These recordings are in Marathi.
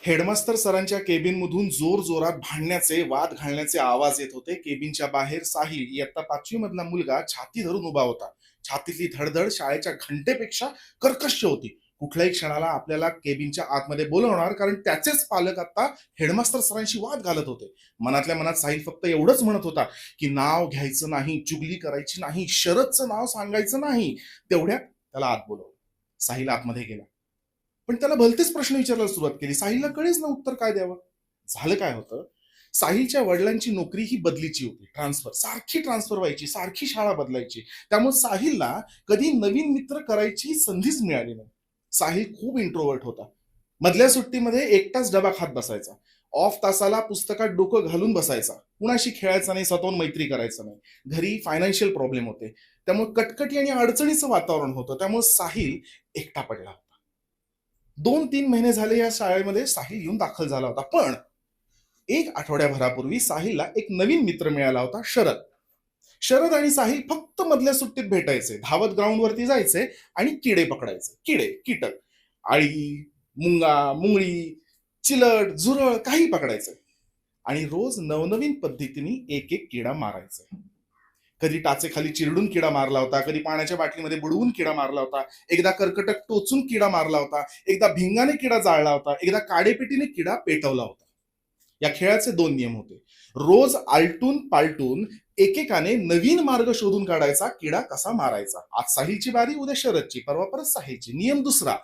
हेडमास्तर सरांच्या केबिनमधून जोरजोरात भांडण्याचे, वाद घालण्याचे आवाज येत होते. केबिनच्या बाहेर साहिल इयत्ता 5वी मधला मुलगा छाती धरून उभा होता. छातीतली धडधड शाळेच्या घंटेपेक्षा कर्कश होती. कुठल्याही क्षणाला आपल्याला केबिनच्या आतमध्ये बोलवणार, कारण त्याचेच पालक आता हेडमास्तर सरांशी वाद घालत होते. मनातल्या मनात साहिल फक्त एवढंच म्हणत होता की नाव घ्यायचं नाही, चुगली करायची नाही, शरदचं नाव सांगायचं नाही. तेवढ्यात त्याला आत बोलवलं. साहिल आतमध्ये गेला, पण त्याला भलतेच प्रश्न विचारायला सुरुवात केली. साहिलला कळेच ना उत्तर काय द्यावं. झालं काय होतं, साहिलच्या वडिलांची नोकरी ही बदलीची होती, सारखी ट्रान्सफर व्हायची, सारखी शाळा बदलायची. त्यामुळे साहिलला कधी नवीन मित्र करायची संधीच मिळाली नाही. साहिल खूप इंट्रोवर्ट होता. मधल्या सुट्टीमध्ये एकटाच डबा खात बसायचा. ऑफ तासाला पुस्तकात डोकं घालून बसायचा. कुणाशी खेळायचा नाही, स्वतःहून मैत्री करायचं नाही. घरी फायनान्शियल प्रॉब्लेम होते, त्यामुळे कटकटी आणि अडचणीचं वातावरण होतं. त्यामुळे साहिल एकटा पडला. 2-3 महिने झाले या शाळेमध्ये साहिल येऊन दाखल झाला होता. पण एक आठवड्याभरापूर्वी साहिलला एक नवीन मित्र मिळाला होता, शरद. शरद आणि साहिल फक्त मधल्या सुट्टीत भेटायचे, धावत ग्राउंडवरती जायचे आणि किडे पकडायचे. कीटक, आळी, मुंगा, मुंगळी, चिलट, झुरळ काही पकडायचे आणि रोज नवनवीन पद्धतीने एक एक किडा मारायचे. कधी टाचेखाली चिरडून किडा मारला होता, कधी पाण्याच्या बाटलीमध्ये बुडवून किडा मारला होता, एकदा कर्कटक टोचून किडा मारला होता, एकदा भिंगाने किडा जाळला होता, एकदा काडेपेटीने किडा पेटवला होता. या खेळाचे 2 नियम होते. रोज आलटून पालटून एकेकाने नवीन मार्ग शोधून काढायचा, किडा कसा मारायचा. आज साहिलची बारी, उद्या शरदची, परवा परत साहिलची. नियम दुसरा,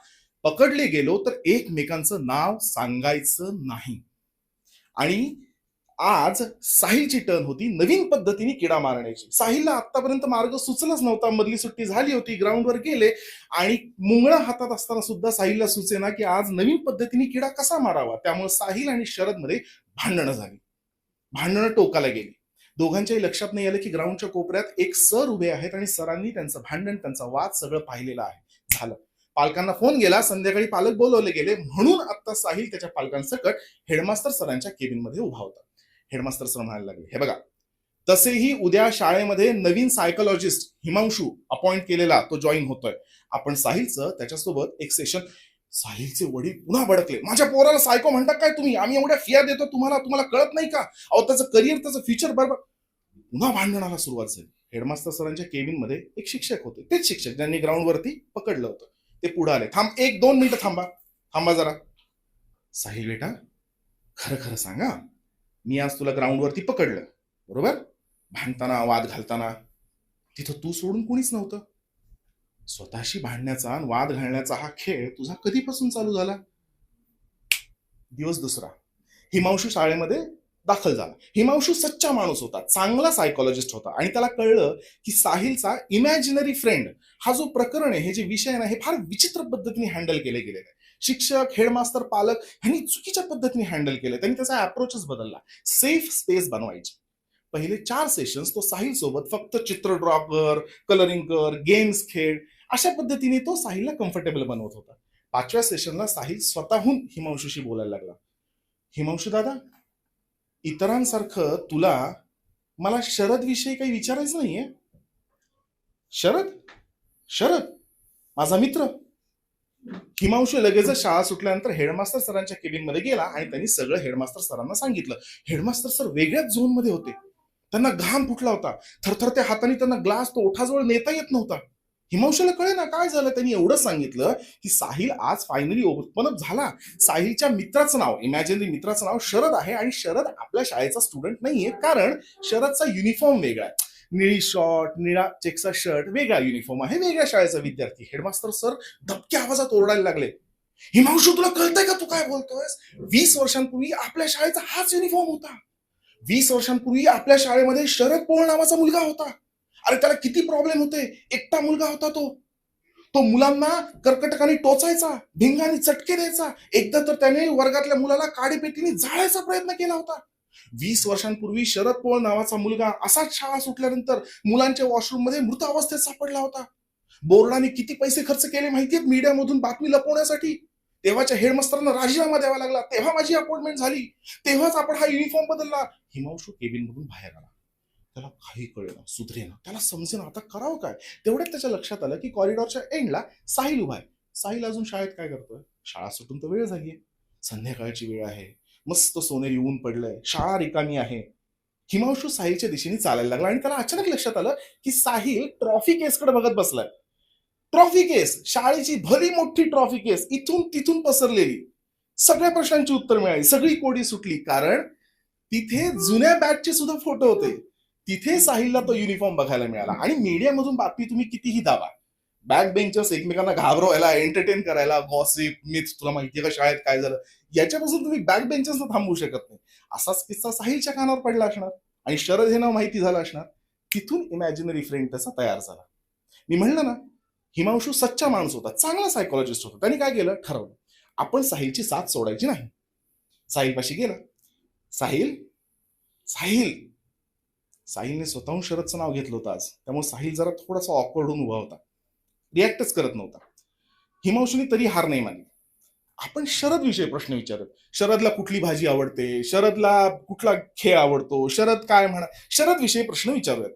पकडले गेलो तर एकमेकांचं नाव सांगायचं नाही. आणि आज साहिलची टर्न होती नवीन पद्धतीने किडा मारण्याची. साहिलला आतापर्यंत मार्ग सुचलाच नव्हता. मधली सुट्टी झाली होती, ग्राउंडवर गेले आणि मुंगळा हातात असताना सुद्धा साहिलला सुचेना की आज नवीन पद्धतीने किडा कसा मारावा. त्यामुळे साहिल आणि शरद मध्ये भांडणं झाली. भांडणं टोकाला गेली. दोघांच्याही लक्षात नाही आलं की ग्राउंडच्या कोपऱ्यात एक सर उभे आहेत आणि सरांनी त्यांचं भांडण, त्यांचा वाद सगळं पाहिलेलं आहे. झालं, पालकांना फोन गेला, संध्याकाळी पालक बोलवले गेले. म्हणून आता साहिल त्याच्या पालकांसकट हेडमास्तर सरांच्या केबिनमध्ये उभा होता. हेडमास्टर सर म्हणायला लागले, हे बघा, तसेही उद्या शाळेमध्ये नवीन सायकोलॉजिस्ट हिमांशू अपॉइंट केलेला तो जॉईन होतोय. आपण साहिलचं त्याच्यासोबत एक सेशन. साहिलचे वडील पुन्हा भडकले, माझ्या पोराला सायको म्हणता काय तुम्ही? आम्ही एवढ्या फिया देतो तुम्हाला कळत नाही का? अहो, त्याचं करिअर, त्याचं फ्युचर बरोबर. पुन्हा भांडणाला सुरुवात झाली. हेडमास्टर सरांच्या केबिन मध्ये एक शिक्षक होते, तेच शिक्षक ज्यांनी ग्राउंडवरती पकडलं होतं. ते पुढे आले. थांब, 1-2 मिनिटं थांबा जरा. साहिल बेटा, खरं खरं सांगा, मी आज तुला ग्राउंडवरती पकडलं, बरोबर? भांडताना, वाद घालताना तिथं तू सोडून कोणीच नव्हतं. स्वतःशी भांडण्याचा, वाद घालण्याचा हा खेळ तुझा कधीपासून चालू झाला? दिवस दुसरा, हिमांशू शाळेमध्ये दाखल झाला. हिमांशू सच्चा माणूस होता, चांगला सायकोलॉजिस्ट होता आणि त्याला कळलं की साहिलचा इमॅजिनरी फ्रेंड हा जो प्रकरण आहे, हे जे विषय आहे, हे फार विचित्र पद्धतीने हँडल केले गेलेले आहे. शिक्षक, हेडमास्टर, पालक यांनी चुकीच्या पद्धतीने हँडल केलं. त्यांनी त्याचा अप्रोचच बदलला. सेफ स्पेस बनवायची. पहिले 4 सेशन्स तो साहिल सोबत फक्त चित्र ड्रॉ कर, कलरिंग कर, गेम्स खेळ, अशा पद्धतीने तो साहिलला कम्फर्टेबल बनवत होता. 5व्या सेशनला साहिल स्वतःहून हिमांशूशी बोलायला लागला. हिमांशू दादा, इतरांसारखं तुला मला शरद विषयी काही विचारायचं नाहीये. शरद? शरद माझा मित्र. हिमांशू लगेचच शाळा सुटल्यानंतर हेडमास्टर सरांच्या केबिन मध्ये गेला आणि त्यांनी सगळं हेडमास्टर सरांना सांगितलं. हेडमास्टर सर वेगळ्याच झोन मध्ये होते. त्यांना घाम फुटला होता. थरथरत्या हाताने त्यांना ग्लास तो ओठाजवळ नेता येत नव्हता. हिमांशूला कळे ना काय झालं. त्यांनी एवढंच सांगितलं की साहिल आज फायनली ओपन अप झाला. साहिलच्या मित्राचं नाव, इमॅजिनरी मित्राचं नाव शरद आहे आणि शरद आपल्या शाळेचा स्टुडंट नाहीये, कारण शरदचा युनिफॉर्म वेगळा आहे. निळी शॉर्ट, निळा चेकचा शर्ट, वेगळा युनिफॉर्म आहे, वेगळ्या शाळेचा विद्यार्थी. हेडमास्टर सर धबक्या आवाजात ओरडायला लागले, हिमांशू तुला कळतंय का तू काय बोलतोयस? 20 वर्षांपूर्वी आपल्या शाळेचा हाच युनिफॉर्म होता. 20 वर्षांपूर्वी आपल्या शाळेमध्ये शरद पोळ नावाचा मुलगा होता. अरे त्याला किती प्रॉब्लेम होते. एकटा मुलगा होता तो मुलांना कर्कटकाने टोचायचा, भिंगाने चटके द्यायचा. एकदा तर त्याने वर्गातल्या मुलाला काडीपेटीने जाळायचा प्रयत्न केला होता. 20 वर्षांपूर्वी शरद पोळ नावाचा मुलगा असाच शाळा सुटल्यानंतर मुलांच्या वॉशरूम मध्ये मृत अवस्थेत सापडला होता. बोर्डाने किती पैसे खर्च केले माहितीये मीडियामधून बातमी लपवण्यासाठी. तेव्हाच्या हेडमास्टरांना राजीनामा द्यावा लागला. तेव्हा माझी अपॉइंटमेंट झाली. तेव्हाच आपण हा युनिफॉर्म बदलला. हिमांशू केबिन मधून बाहेर आला. त्याला काही कळेना, सुधरेना, त्याला समजेना आता करावं काय. तेवढ्यात त्याच्या लक्षात आलं की कॉरिडॉरच्या एंडला साहिल उभा आहे. साहिल अजून शाळेत काय करतोय? शाळा सुटून तर वेळ झालीये. संध्याकाळची वेळ आहे, मस्त सोनेरी ऊन पडलंय, शाळा रिकामी आहे. हिमांशू साहिलच्या दिशेने चालायला लागला आणि त्याला अचानक लक्षात आलं की साहिल ट्रॉफी केसकडे बघत बसलाय. ट्रॉफी केस, शाळेची भली मोठी ट्रॉफी केस, इथून तिथून पसरलेली. सगळ्या प्रश्नांची उत्तर मिळाली, सगळी कोडी सुटली, कारण तिथे जुन्या बॅचचे सुद्धा फोटो होते. तिथे साहिलला तो युनिफॉर्म बघायला मिळाला. आणि मीडियामधून बातमी तुम्ही कितीही दाबा, बॅक बेंचर्स एकमेकांना घाबरवायला, एंटरटेन करायला, गॉसिप, मिथ्स, तुला माहितीये का शाळेत काय झालं, याच्यापासून तुम्ही बॅक बेंचर्सना थांबवू शकत नाही. असाच किस्सा साहिलच्या कानावर पडला असणार आणि शरद हे नाव माहिती झालं असणार. तिथून इमॅजिनरी फ्रेंड त्याचा तयार झाला. मी म्हणलं ना, हिमांशू सच्चा माणूस होता, चांगला सायकोलॉजिस्ट होता. त्यांनी काय केलं, ठरवलं आपण साहिलची साथ सोडायची नाही. साहिलपाशी गेला. साहिल, साहिल, साहिलने स्वतःहून शरदचं नाव घेतलं होतं आज, त्यामुळे साहिल जरा थोडासा ऑकवर्ड होऊन उभा होता, रिॲक्टच करत नव्हता. हिमांशूने तरी हार नाही मानली. आपण शरद विषयी प्रश्न विचारत, शरदला कुठली भाजी आवडते, शरदला कुठला खेळ आवडतो, शरद काय म्हणा, शरद विषयी प्रश्न विचारूयात.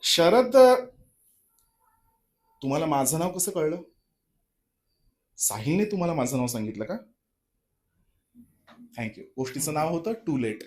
शरद, तुम्हाला माझं नाव कसं कळलं? साहिलने तुम्हाला माझं नाव सांगितलं का? थँक्यू. गोष्टीचं नाव होतं टू लेट.